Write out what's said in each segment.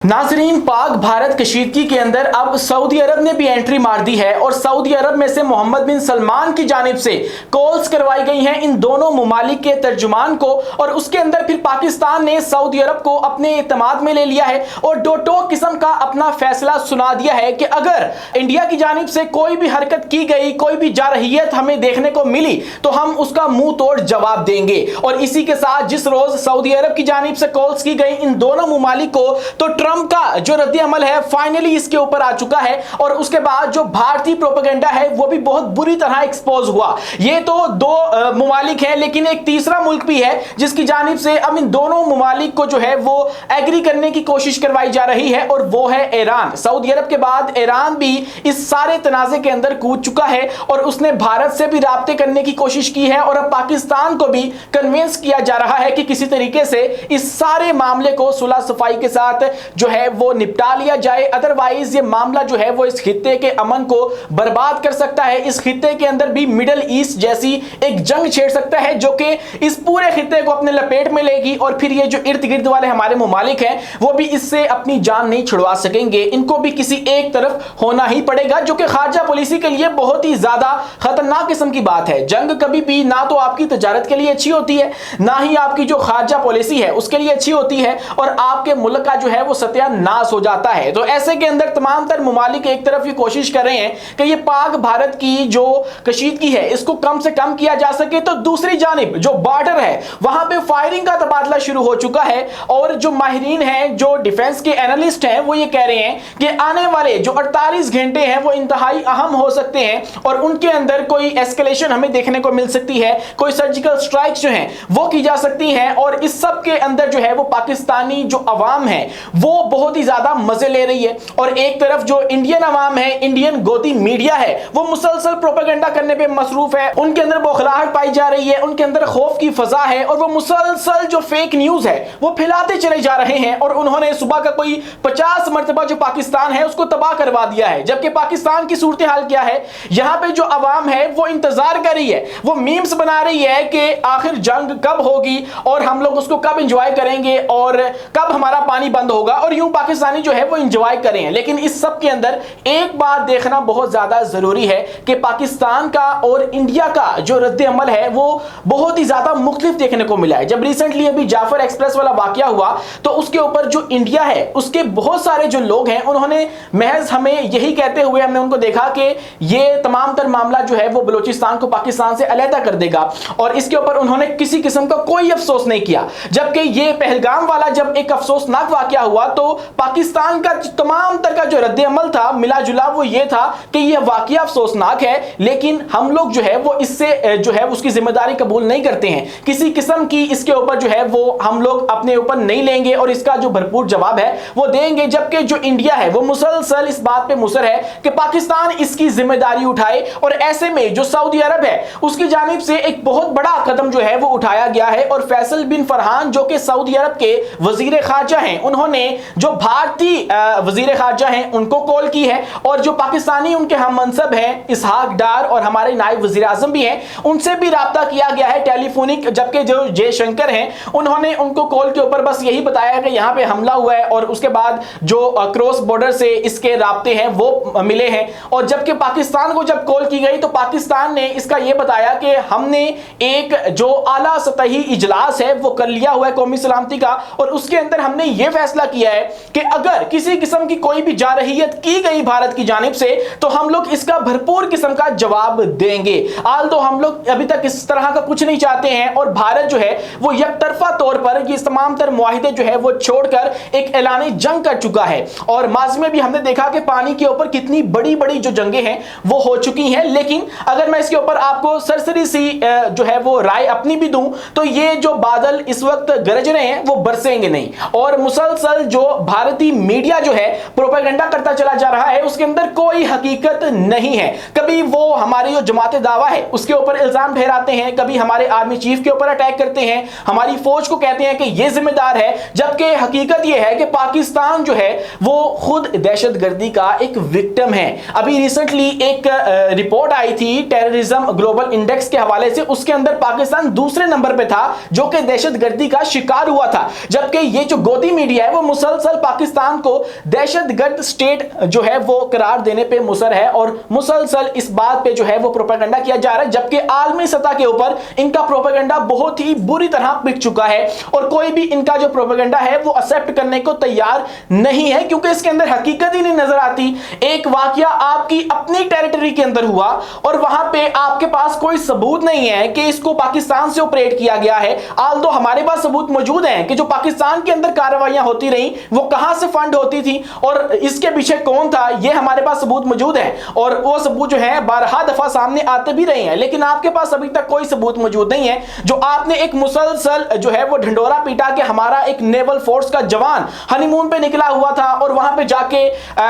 नाजरीन, पाक भारत कशीदगी के अंदर अब सऊदी अरब ने भी एंट्री मार दी है और सऊदी अरब में से मोहम्मद बिन सलमान की जानिब से कॉल्स करवाई गई हैं इन दोनों मुमालिक के तर्जुमान को। और उसके अंदर फिर पाकिस्तान ने सऊदी अरब को अपने इत्तेमाद में ले लिया है और दो टोक किस्म का अपना फैसला सुना दिया है कि अगर इंडिया की जानिब से कोई भी हरकत की गई, कोई भी जारहियत हमें देखने को मिली तो हम उसका मुंह तोड़ जवाब देंगे। और इसी के साथ जिस रोज सऊदी अरब की जानिब से कॉल्स की गई इन दोनों मुमालिक को, तो ट्रंप का जो रद्दी अमल है फाइनली इसके ऊपर आ चुका है। और उसके बाद जो भारतीय प्रोपेगेंडा है वो भी बहुत बुरी तरह एक्सपोज हुआ। ये तो दो मुमालिक हैं, लेकिन एक तीसरा मुल्क भी है जिसकी जानिब से अब इन दोनों मुमालिक को जो है वो एग्री करने की कोशिश करवाई जा रही है और वो है ईरान। सऊदी अरब के बाद ईरान भी इस सारे तनाज़े के अंदर कूद चुका है और उसने भारत से भी राब्ते करने की कोशिश की है और अब पाकिस्तान को भी कन्विंस किया जा रहा है कि किसी तरीके से इस सारे मामले को सुलह सफाई के साथ जो है वो निपटा लिया जाए। अदरवाइज ये मामला जो है वो इस खित्ते के अमन को बर्बाद कर सकता है। इस खित्ते के अंदर भी मिडल ईस्ट जैसी एक जंग छेड़ सकता है जो कि इस पूरे खित्ते को अपने लपेट में लेगी और फिर ये जो इर्द गिर्द वाले हमारे मुमालिक हैं वो भी इससे अपनी जान नहीं छुड़वा सकेंगे। इनको भी किसी एक तरफ होना ही पड़ेगा, जो कि खारजा पॉलिसी के लिए बहुत ही ज्यादा खतरनाक किस्म की बात है। जंग कभी भी ना तो आपकी तजारत के लिए अच्छी होती है, ना ही आपकी जो खारजा पॉलिसी है उसके लिए अच्छी होती है और आपके मुल्क का जो है वो सत्यानाश हो जाता है। तो ऐसे के अंदर तमाम तर मुमालिक एक तरफ ये कोशिश कर रहे हैं कि ये पाक भारत की जो कशीदगी है इसको कम से कम किया जा सके, तो दूसरी जानिब जो बॉर्डर है वहां पे फायरिंग का तबादला शुरू हो चुका है। और जो माहिरीन हैं, जो डिफेंस के एनालिस्ट हैं, वो ये कह रहे हैं कि आने वाले जो 48 घंटे हैं वो इंतहाई अहम हो सकते हैं और उनके अंदर कोई एस्केलेशन हमें देखने को मिल सकती है, कोई सर्जिकल स्ट्राइक्स जो हैं वो की जा सकती हैं। और इस सब के अंदर जो है वो पाकिस्तानी जो अवाम है वो बहुत ही ज्यादा मजे ले रही है और एक तरफ जो इंडियन अवाम है, इंडियन गोदी मीडिया है, वो मुसलसल प्रोपेगेंडा करने पे मसरूफ है। उनके अंदर बौखलाहट पाई जा रही है, उनके अंदर खौफ की फजा है और वो मुसलसल जो फेक न्यूज है वो फैलाते चले जा रहे हैं। और उन्होंने सुबह का कोई 50 मरतबा जो पाकिस्तान है उसको तबाह करवा दिया है, जबकि पाकिस्तान की सूरत हाल क्या है, यहां पे जो अवाम है वो इंतजार कर रही है, वो मीम्स बना रही है कि आखिर जंग कब होगी और हम लोग उसको कब एंजॉय करेंगे और कब हमारा पानी बंद होगा, और यूं पाकिस्तानी जो है वो एंजॉय करें। लेकिन इस सब के अंदर एक बात देखना बहुत ज्यादा जरूरी है कि पाकिस्तान का और इंडिया का जो रद्द अमल है वो बहुत ही ज्यादा मुख्तलिफ देखने को मिला है। जब रिसेंटली अभी जाफर एक्सप्रेस वाला वाकया हुआ तो उसके ऊपर जो इंडिया है उसके बहुत सारे जो लोग हैं उन्होंने महज हमें यही कहते हुए हमने उनको देखा कि ये तमाम तर मामला जो है वो बलूचिस्तान को पाकिस्तान से अलहदा कर देगा और इसके ऊपर उन्होंने किसी किस्म का कोई अफसोस नहीं किया। जबकि ये पहलगाम वाला जब एक अफसोसनाक वाकया हुआ तो पाकिस्तान का तमाम तरह का जो रद्द अमल था मिला जुला वो ये था कि यह वाकया अफसोसनाक है, लेकिन हम लोग जो है वो इससे जो है उसकी जिम्मेदारी कबूल नहीं करते हैं। किसी किस्म की इसके ऊपर जो है वो हम लोग अपने ऊपर नहीं लेंगे और इसका जो भरपूर जवाब है वो देंगे। जबकि जो इंडिया है वो मुसलसल इस बात पे मुसर है कि पाकिस्तान इसकी जिम्मेदारी उठाए और ऐसे में जो सऊदी अरब है उसकी जानिब से एक बहुत बड़ा कदम जो है वो उठाया गया है। और फैसल बिन फरहान जो कि सऊदी अरब के वजीर खारजा हैं, उन्होंने जो भारतीय वजीर खारजा हैं उनको कॉल की है और जो पाकिस्तानी उनके हम मनसब हैं इसहाक डार और हमारे नायब वजीर आजम भी हैं उनसे भी राब्ता किया गया है टेलीफोनिक। जबकि जो जयशंकर हैं उन्होंने उनको कॉल के ऊपर बस यही बताया कि यहाँ पे हमला हुआ है और उसके बाद जो क्रॉस बॉर्डर से इसके राब्ते हैं वो मिले हैं। और जबकि पाकिस्तान को जब कॉल की गई तो पाकिस्तान ने इसका यह बताया कि हमने एक जो आला सतही इजलास है वो कर लिया हुआ है कौमी सलामती का और उसके अंदर हमने ये फैसला किया है कि अगर किसी किस्म की कोई भी जारहियत की गई भारत की जानिब से तो हम लोग इसका भरपूर किस्म का जवाब देंगे। आल तो हम लोग अभी तक इस तरह का कुछ नहीं चाहते हैं और भारत जो है वो यकतरफा तौर पर ये तमाम तर मुआहिदे जो है वो छोड़कर एक ऐलान जंग कर चुका है। और माजी में भी हमने देखा कि पानी के ऊपर कितनी बड़ी बड़ी जो जंगें हैं वो हो चुकी हैं। लेकिन अगर मैं इसके ऊपर आपको सरसरी सी जो है वो राय अपनी भी दूं तो ये जो बादल इस वक्त गरज रहे हैं वो बरसेंगे नहीं। और मुसलसल जो भारतीय मीडिया जो है प्रोपेगेंडा करता चला जा रहा है उसके अंदर कोई हकीकत नहीं है। कभी वो हमारी जो जमाते दावा है उसके ऊपर इल्जाम ठहराते हैं, कभी हमारे आर्मी चीफ के ऊपर अटैक करते हैं, हमारी फौज को कहते हैं कि ये जिम्मेदार है, जबकि हकीकत ये है कि पाकिस्तान जो है वो खुद दहशतगर्दी का एक विक्टिम है। अभी रिसेंटली एक रिपोर्ट आई थी टेररिज्म ग्लोबल इंडेक्स के हवाले से, उसके अंदर पाकिस्तान दूसरे नंबर पे था जो कि दहशतगर्दी का शिकार हुआ था। जबकि ये जो गोदी मीडिया है वो मुसलसल पाकिस्तान को दहशतगर्द स्टेट जो है वो करार देने पे मुसर है और मुसलसल इस बात पे जो है वो प्रोपेगेंडा किया जा रहा है, जबकि आलमी सतह के ऊपर इनका प्रोपेगेंडा बहुत ही बुरी तरह बिक चुका है और कोई भी इनका जो प्रोपेगेंडा है वो एक्सेप्ट करने को तैयार नहीं है, क्योंकि इसके अंदर हकीकत ही नहीं नजर आती। एक वाकया आपकी अपनी टेरिटरी के अंदर हुआ और वहां पे आपके पास कोई सबूत नहीं है कि इसको पाकिस्तान से ऑपरेट किया गया है, आल तो हमारे पास सबूत मौजूद हैं कि जो पाकिस्तान के अंदर कार्रवाइयां होती रही वो कहां से फंड होती थी और इसके पीछे कौन था, ये हमारे पास सबूत मौजूद है और वो सबूत जो है बारहा दफा सामने आते भी रहे हैं, लेकिन आपके पास अभी तक कोई सबूत मौजूद नहीं है। जो आपने एक मुसलसल जो है वो ढिंडोरा पीटा कि हमारा एक नेवल फोर्स का जवान हनीमून पे निकला हुआ था और वहां पे जाके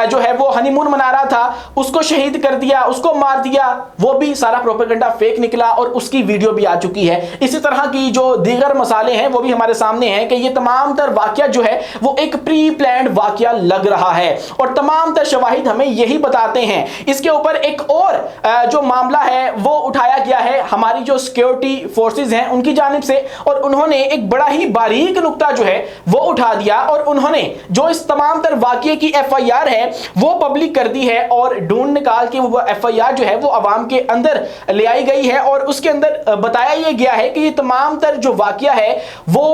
जो है वो हनीमून मना रहा था, उसको शहीद कर दिया, उसको मार दिया, वो भी सारा प्रोपेगेंडा फेक निकला और उसकी वीडियो भी आ चुकी है। इसी तरह की जो दीगर मसाले हैं वो भी हमारे सामने हैं कि ये तमाम तर वाकया जो है वो एक प्री प्लान्ड वाकया लग रहा है और तमाम तर शवाहिद हमें यही बताते हैं। इसके ऊपर एक और जो मामला है वो उठाया गया है हमारी जो सिक्योरिटी फोर्सेस हैं उनकी जानिब से और उन्होंने एक बड़ा ही बारीक नुक्ता जो है वो उठा दिया और उन्होंने जो इस तमाम तर वाकये की FIR है वो पब्लिक कर दी है और ढूंढ निकाल के वो FIR जो है वो अवाम के अंदर ले आई गई है और उसके अंदर बताया यह गया है कि ये तमाम तर जो वाकया है वो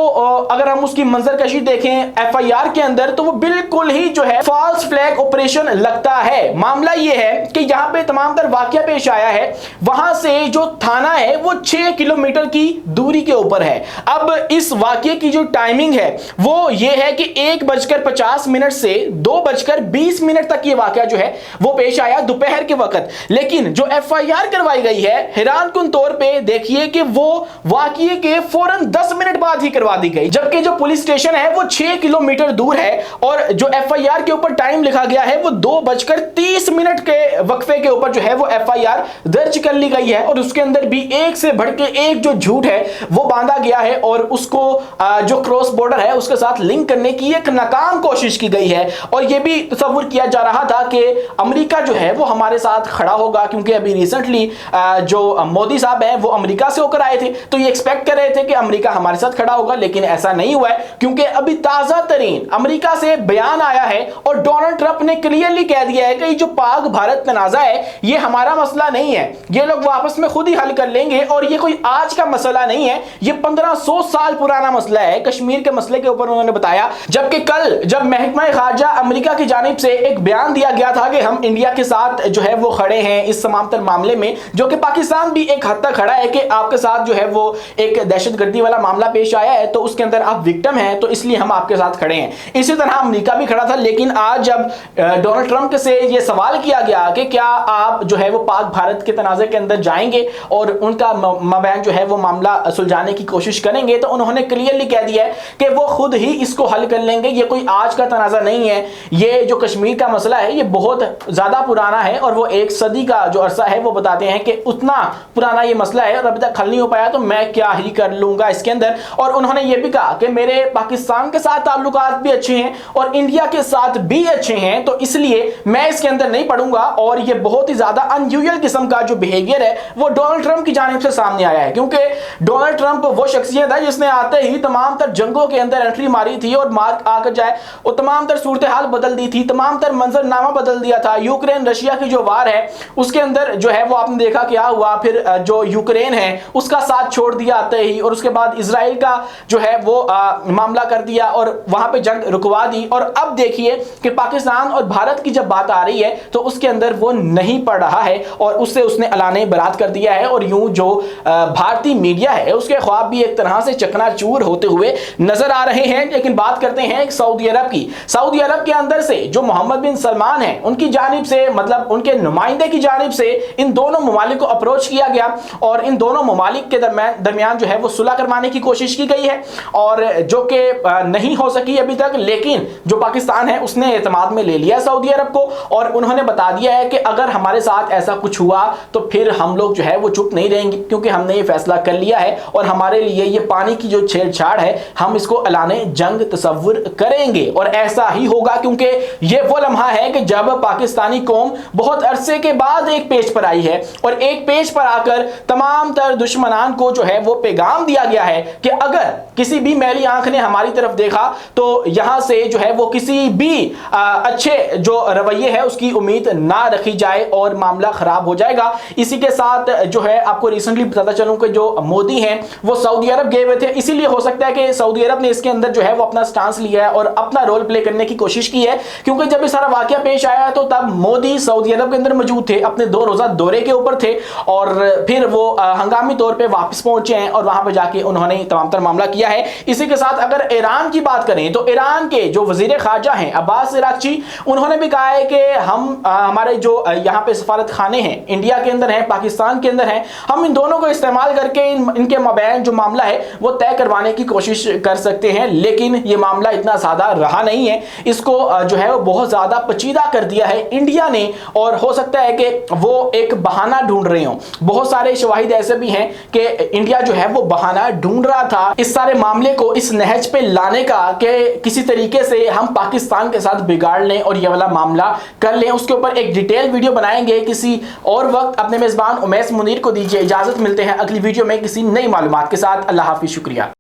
अगर हम उसकी मंजरकशी देखें FIR के अंदर तो वो बिल्कुल ही जो है फॉल्स फ्लैग ऑपरेशन लगता है। मामला ये है कि यहाँ पे तमाम तर वाकया पेश आया है, वहां से जो थाना है वो 6 किलोमीटर की दूरी के ऊपर है। अब इस वाकये की जो टाइमिंग है वो ये है कि 1:50 से 2:20 तक ये वाकया जो है वो पेश आया दोपहर के वक्त, लेकिन जो FIR करवाई गई है हैरानकुन तौर पे देखिए कि वो वाकये के फौरन 10 मिनट बाद ही करवा दी गई, जबकि जो पुलिस स्टेशन है वो 6 किलोमीटर दूर है और जो FIR के ऊपर टाइम लिखा गया है वो 2:30 के वक्फे के ऊपर जो है वो FIR दर्ज कर ली गई है और उसके अंदर भी एक से बढ़ के एक जो झूठ है वो बांधा गया है और उसको जो क्रॉस बॉर्डर है उसके साथ लिंक करने की एक नाकाम कोशिश की गई है और यह भी तस्वीर किया जा रहा था कि अमेरिका जो है वो हमारे साथ खड़ा होगा, क्योंकि अभी रिसेंटली जो मोदी साहब हैं वो अमेरिका से होकर आए थे तो ये एक्सपेक्ट कर रहे थे कि अमेरिका हमारे साथ खड़ा होगा, लेकिन ऐसा नहीं हुआ है क्योंकि अभी ताजा तरीन अमेरिका से बयान आया है और डोनाल्ड ट्रंप ने क्लियरली कह दिया है कि जो पाक भारत तनाजा है ये हमारा मसला नहीं है, ये लोग वापस में खुद ही हल कर लेंगे और ये कोई आज का मसला नहीं है, ये 1500 साल पुराना मसला है। कश्मीर के मसले के ऊपर उन्होंने बताया, जबकि कल जब महकमा खारजा अमेरिका की जानिब से एक बयान दिया गया था कि हम इंडिया के साथ जो है वो खड़े हैं इस तमाम तर मामले में, जो कि पाकिस्तान भी एक हद तक खड़ा है कि आपके साथ जो है वो एक दहशतगर्दी वाला मामला पेश आया है तो उसके अंदर आप विक्टिम हैं तो इसलिए हम आपके साथ खड़े हैं, इसी तरह अमेरिका भी खड़ा था। लेकिन आज जब डोनाल्ड ट्रंप से ये सवाल किया गया कि क्या आप जो है वो पाक भारत के तनाज़े के अंदर जाएंगे और उनका मबैन जो है वो मामला सुलझाने की कोशिश करेंगे, तो उन्होंने क्लियरली कह दिया है कि वो खुद ही इसको हल कर लेंगे, ये कोई आज का तनाज़ा नहीं है, ये जो कश्मीर का मसला है ये बहुत ज़्यादा पुराना है और वो 1 सदी का जो अरसा है वो बताते हैं कि उतना पुराना ये मसला है और अभी तक हल नहीं हो पाया तो मैं क्या ही कर लूँगा इसके अंदर। और उन्होंने ये भी कहा कि मेरे पाकिस्तान के साथ ताल्लुकात भी अच्छे हैं और इंडिया के साथ भी अच्छे हैं, तो इसलिए मैं इसके अंदर नहीं पढ़ूंगा। और ये बहुत ही ज़्यादा अनयूजुअल किस्म का जो बिहेवियर है वो डोनाल्ड ट्रंप की जानिब से सामने आया है, क्योंकि डोनाल्ड ट्रंप वो शख्सियत है जिसने आते ही तमाम तर जंगों के अंदर एंट्री मारी थी और मार आकर जाए वो तमाम तर सूरत हाल बदल दी थी, तमाम तर मंजरनामा बदल दिया था। यूक्रेन रशिया की जो वार है उसके अंदर जो है वो आपने देखा क्या हुआ, फिर जो यूक्रेन है उसका साथ छोड़ दिया आते ही और उसके बाद इजराइल का जो है वो मामला कर दिया और वहां पे जंग रुकवा दी। और अब देखिए कि पाकिस्तान और भारत की जब बात आ रही है तो उसके अंदर वो नहीं पड़ रहा है और उससे उसने ऐलान बरात कर दिया है और यूं जो भारतीय मीडिया है उसके ख्वाब भी एक तरह से चकनाचूर होते हुए नजर आ रहे हैं। लेकिन बात करते हैं सऊदी अरब की। सऊदी अरब के अंदर से जो मोहम्मद बिन सलमान है उनकी जानिब से, मतलब उनके नुमाइंदे की जानिब से इन दोनों ममालिक को अप्रोच किया गया और इन दोनों ममालिक के दरमियान जो है वो सुलह करवाने की कोशिश की गई है और जो कि नहीं हो सकी अभी तक, लेकिन जो पाकिस्तान है उसने एतमाद में ले लिया सऊदी अरब को और उन्होंने बता दिया है कि अगर हमारे साथ ऐसा कुछ हुआ तो फिर हम लोग जो है वो चुप नहीं रहेंगे, क्योंकि हमने ये फैसला कर लिया है और हमारे लिए ये पानी की जो छेड़छाड़ है हम इसको ऐलान जंग तस्वुर करेंगे और ऐसा ही होगा। क्योंकि ये वो लम्हा है कि जब पाकिस्तानी कौम बहुत अरसे के बाद एक पेज पर आई है और एक पेज पर आकर तमाम तर दुश्मनान को जो है वो पैगाम दिया गया है कि अगर किसी भी मैली आंख ने हमारी तरफ देखा तो यहां से जो है वो किसी भी अच्छे जो रवैये है उसकी उम्मीद ना रखी जाए और मामला खराब हो जाएगा। इसी के साथ जो है आपको रिसेंटली बताता चलूं कि जो मोदी हैं वो सऊदी अरब गए हुए थे, इसीलिए हो सकता है कि सऊदी अरब ने इसके अंदर जो है वो अपना स्टांस लिया है और अपना रोल प्ले करने की कोशिश की है, क्योंकि जब ये सारा वाकया पेश आया तो तब मोदी सऊदी अरब के अंदर मौजूद थे, अपने 2 रोजा दौरे के ऊपर थे और फिर वो हंगामी तौर पे वापस पहुंचे हैं और वहां पे जाके उन्होंने तमाम तर मामला किया है। इसी के साथ अगर ईरान की बात करें तो ईरान के जो वजीर खारजा हैं अब्बास अरागची, उन्होंने भी कहा है कि हम हमारे जो यहाँ पे सफारत खाने हैं इंडिया के अंदर हैं, पाकिस्तान के अंदर हैं, हम इन दोनों को इस्तेमाल करके इनके मबैन जो मामला है वो तय करवाने की कोशिश कर सकते हैं। लेकिन ये मामला इतना ज्यादा रहा नहीं है, इसको जो है वो बहुत ज्यादा पेचीदा कर दिया है इंडिया ने और हो सकता है कि वो एक बहाना ढूंढ रहे हो। बहुत सारे शवाहिद ऐसे भी हैं कि इंडिया जो है वो बहाना ढूंढ रहा था इस सारे मामले को इस नहज पे लाने का कि किसी तरीके से हम पाकिस्तान के साथ बिगाड़ लें और ये वाला मामला कर लें। उसके ऊपर एक डिटेल वीडियो बनाएंगे किसी और वक्त। अपने मेजबान उमैस मुनीर को दीजिए इजाजत, मिलते हैं अगली वीडियो में किसी नई मालूमात के साथ। अल्लाह हाफिज, शुक्रिया।